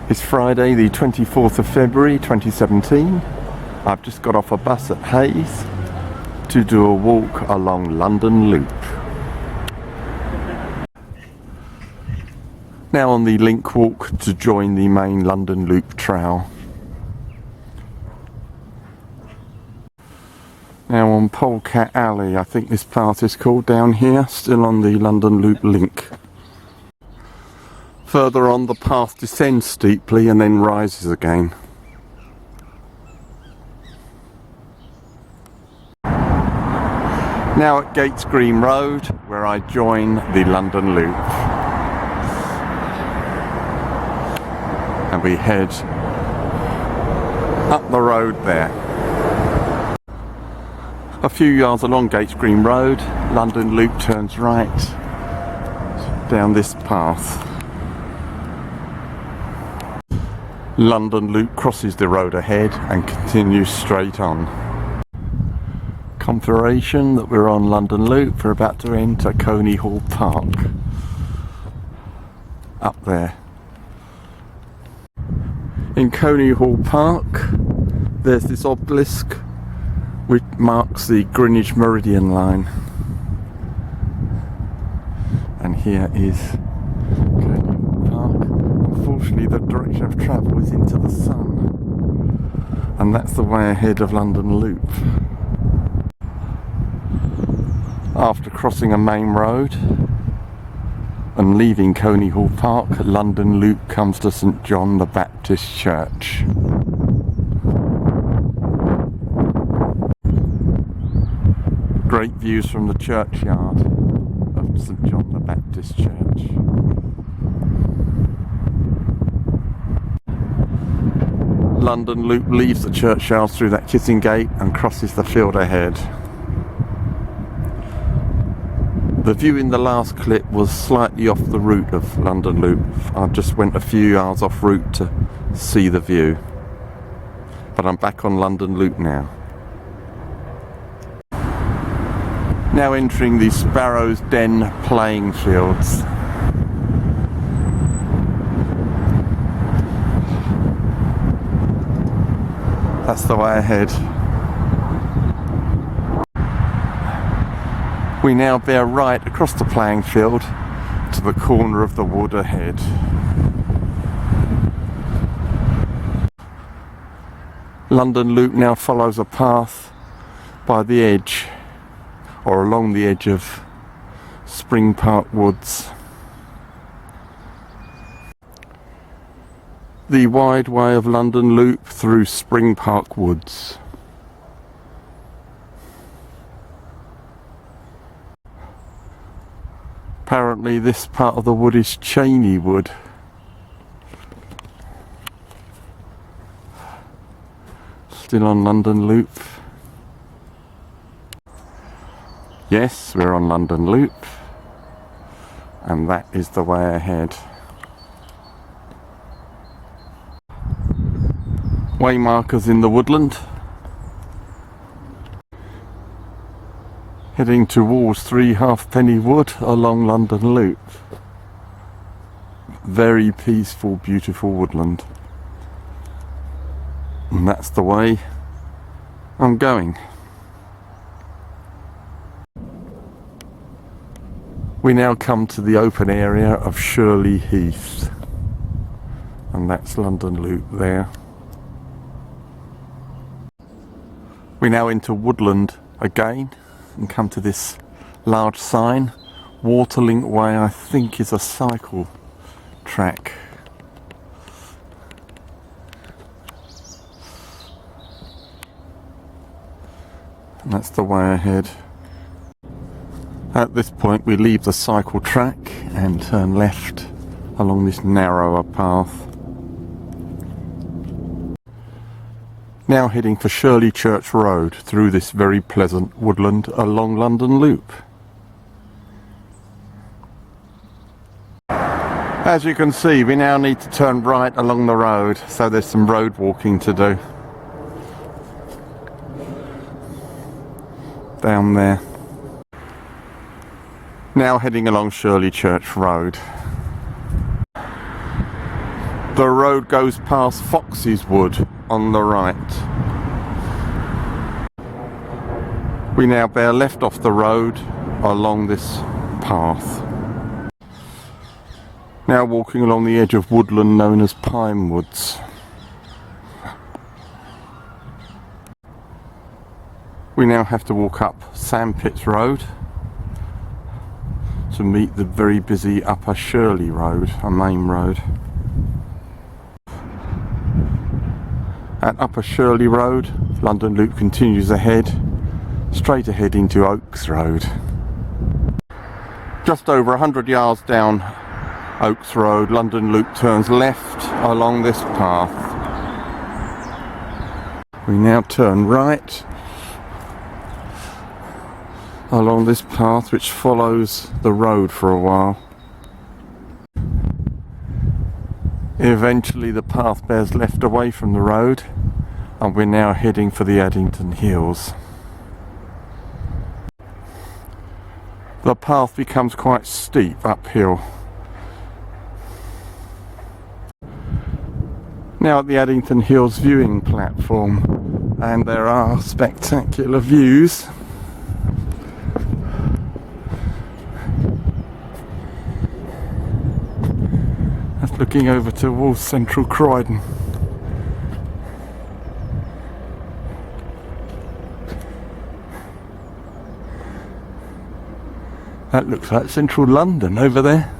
It's Friday the 24th of February 2017. I've just got off a bus at Hayes to do a walk along London Loop. Now on the link walk to join the main London Loop trail. Now on Polecat Alley, I think this path is called, down here, still on the London Loop link. Further on, the path descends steeply and then rises again. Now at Gates Green Road, where I join the London Loop. And we head up the road there. A few yards along Gates Green Road, London Loop turns right down this path. London Loop crosses the road ahead and continues straight on. Confirmation that we're on London Loop. We're about to enter Coney Hall Park. Up there. In Coney Hall Park, there's this obelisk which marks the Greenwich Meridian line. And here is Coney Hall Park. Unfortunately, the direction of travel is into the sun, and that's the way ahead of London Loop. After crossing a main road and leaving Coney Hall Park, London Loop comes to St John the Baptist Church. Great views from the churchyard of St John the Baptist Church. London Loop leaves the churchyard through that kissing gate and crosses the field ahead. The view in the last clip was slightly off the route of London Loop. I just went a few yards off route to see the view. But I'm back on London Loop now. Now entering the Sparrow's Den playing fields. That's the way ahead. We now bear right across the playing field to the corner of the wood ahead. London Loop now follows a path by the edge, or along the edge of Spring Park Woods. The wide way of London Loop through Spring Park Woods. Apparently this part of the wood is Cheney wood. Still on London Loop. Yes, we're on London Loop, and that is the way ahead. Waymarkers in the woodland. Heading towards 3 Halfpenny Wood along London Loop. Very peaceful, beautiful woodland. And that's the way I'm going. We now come to the open area of Shirley Heath. And that's London Loop there. We now enter woodland again and come to this large sign. Waterlink Way, I think, is a cycle track. And that's the way ahead. At this point we leave the cycle track and turn left along this narrower path. Now heading for Shirley Church Road through this very pleasant woodland along London Loop. As you can see, we now need to turn right along the road, so there's some road walking to do. Down there. Now heading along Shirley Church Road. The road goes past Fox's Wood on the right. We now bear left off the road along this path. Now walking along the edge of woodland known as Pine Woods. We now have to walk up Sandpits Road to meet the very busy Upper Shirley Road, a main road. At Upper Shirley Road, London Loop continues ahead, straight ahead into Oaks Road. Just over 100 yards down Oaks Road, London Loop turns left along this path. We now turn right along this path which follows the road for a while. Eventually the path bears left away from the road and we're now heading for the Addington Hills. The path becomes quite steep uphill. Now at the Addington Hills viewing platform, and there are spectacular views. That's looking over towards central Croydon. That looks like central London over there.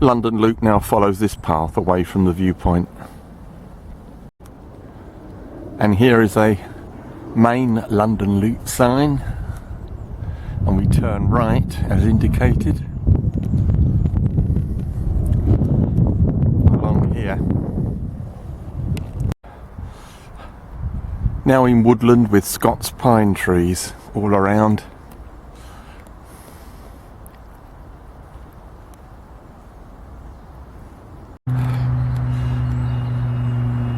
London Loop now follows this path away from the viewpoint. And here is a main London Loop sign. And we turn right as indicated. Along here. Now in woodland with Scots pine trees all around.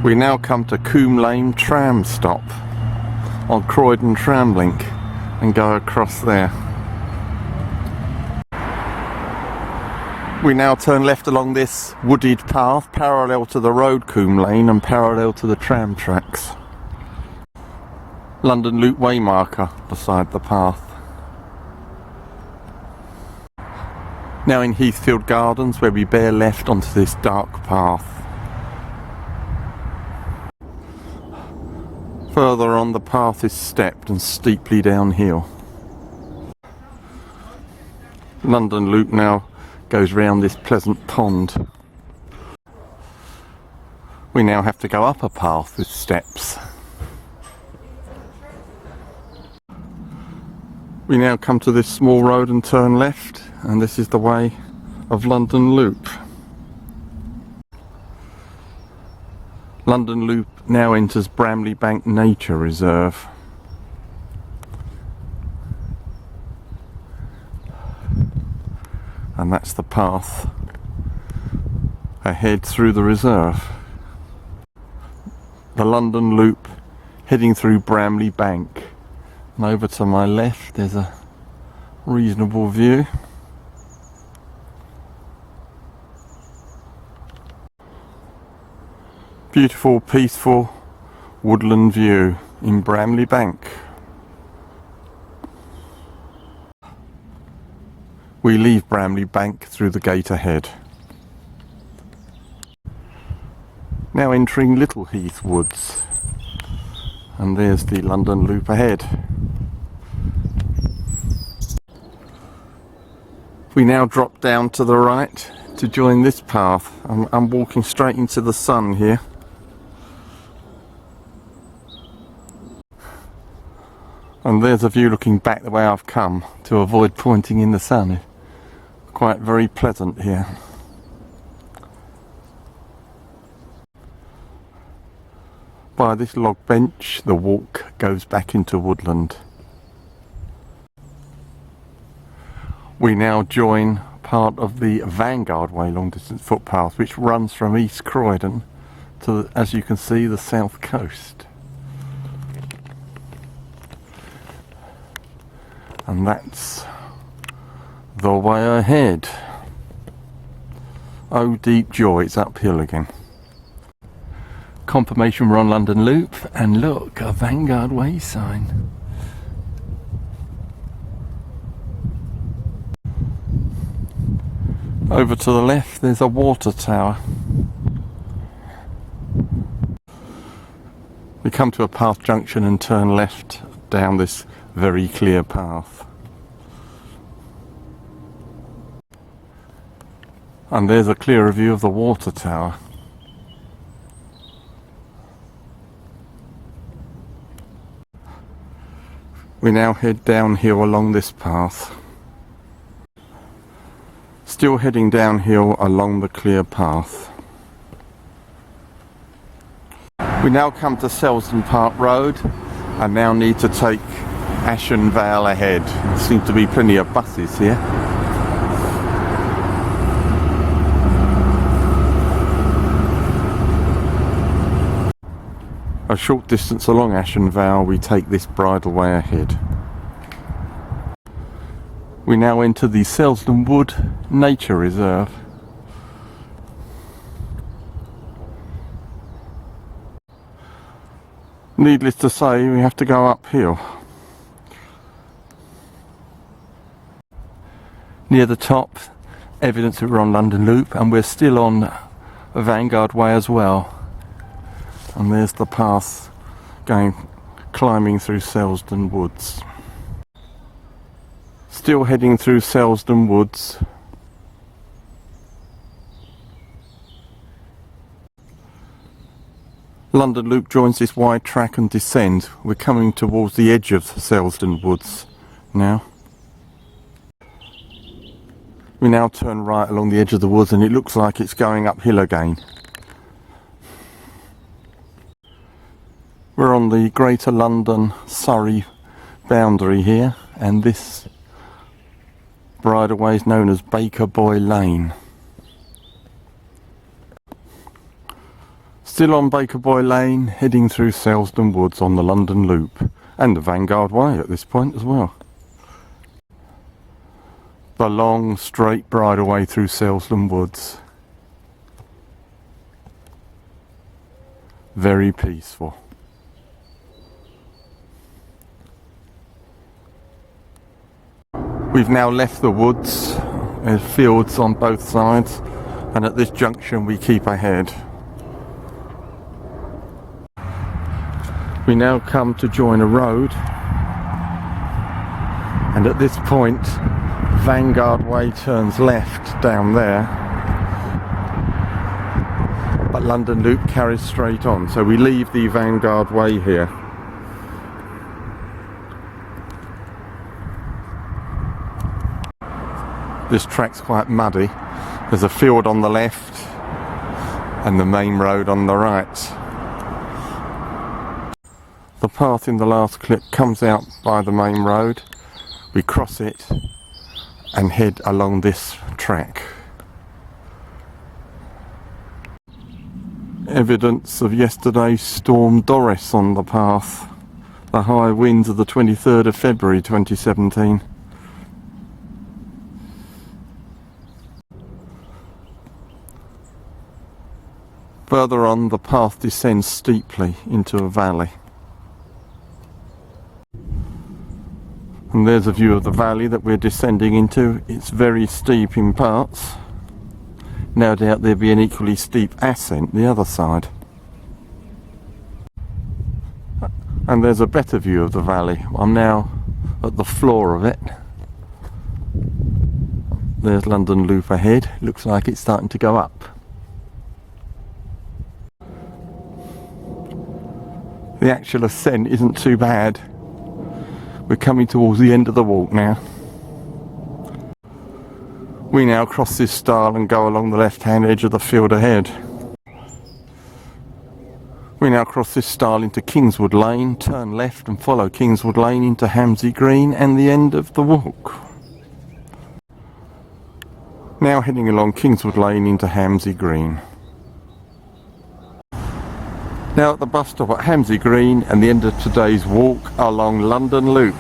We now come to Coombe Lane tram stop on Croydon tram link and go across there. We now turn left along this wooded path parallel to the road Coombe Lane and parallel to the tram tracks. London Loop waymarker beside the path. Now in Heathfield Gardens where we bear left onto this dark path. Further on the path is stepped and steeply downhill. London Loop now goes round this pleasant pond. We now have to go up a path with steps. We now come to this small road and turn left, and this is the way of London Loop. London Loop now enters Bramley Bank Nature Reserve. And that's the path ahead through the reserve. The London Loop heading through Bramley Bank. And over to my left there's a reasonable view. Beautiful, peaceful woodland view in Bramley Bank. We leave Bramley Bank through the gate ahead. Now entering Little Heath Woods. And there's the London Loop ahead. We now drop down to the right to join this path. I'm walking straight into the sun here. And there's a view looking back the way I've come to avoid pointing in the sun. Quite very pleasant here. By this log bench, the walk goes back into woodland. We now join part of the Vanguard Way long distance footpath, which runs from East Croydon to, as you can see, the south coast. And that's the way ahead. Oh deep joy, it's uphill again. Confirmation we're on London Loop, and look, a Vanguard Way sign. Over to the left there's a water tower. We come to a path junction and turn left down this very clear path. And there's a clearer view of the water tower. We now head downhill along this path. Still heading downhill along the clear path. We now come to Selsdon Park Road and now need to take Ashen Vale ahead. There seem to be plenty of buses here. A short distance along Ashen Vale we take this bridle way ahead. We now enter the Selsdon Wood Nature Reserve. Needless to say, we have to go uphill. Near the top, evidence that we're on London Loop, and we're still on a Vanguard Way as well. And there's the path climbing through Selsdon Woods. Still heading through Selsdon Woods. London Loop joins this wide track and descends. We're coming towards the edge of Selsdon Woods now. We now turn right along the edge of the woods and it looks like it's going uphill again. We're on the Greater London Surrey boundary here, and this bridleway is known as Baker Boy Lane. Still on Baker Boy Lane, heading through Selsdon Woods on the London Loop, and the Vanguard Way at this point as well. The long straight bridleway through Selsdon Woods. Very peaceful. We've now left the woods. There's fields on both sides, and at this junction we keep ahead. We now come to join a road, and at this point Vanguard Way turns left down there, but London Loop carries straight on, so we leave the Vanguard Way here. This track's quite muddy. There's a field on the left and the main road on the right. The path in the last clip comes out by the main road. We cross it and head along this track. Evidence of yesterday's storm Doris on the path. The high winds of the 23rd of February 2017. Further on, the path descends steeply into a valley. And there's a view of the valley that we're descending into. It's very steep in parts. No doubt there'll be an equally steep ascent the other side. And there's a better view of the valley. I'm now at the floor of it. There's London Loop ahead. Looks like it's starting to go up. The actual ascent isn't too bad. We're coming towards the end of the walk now. We now cross this stile and go along the left-hand edge of the field ahead. We now cross this stile into Kingswood Lane, turn left and follow Kingswood Lane into Hamsey Green and the end of the walk. Now heading along Kingswood Lane into Hamsey Green. Now at the bus stop at Hamsey Green and the end of today's walk along London Loop.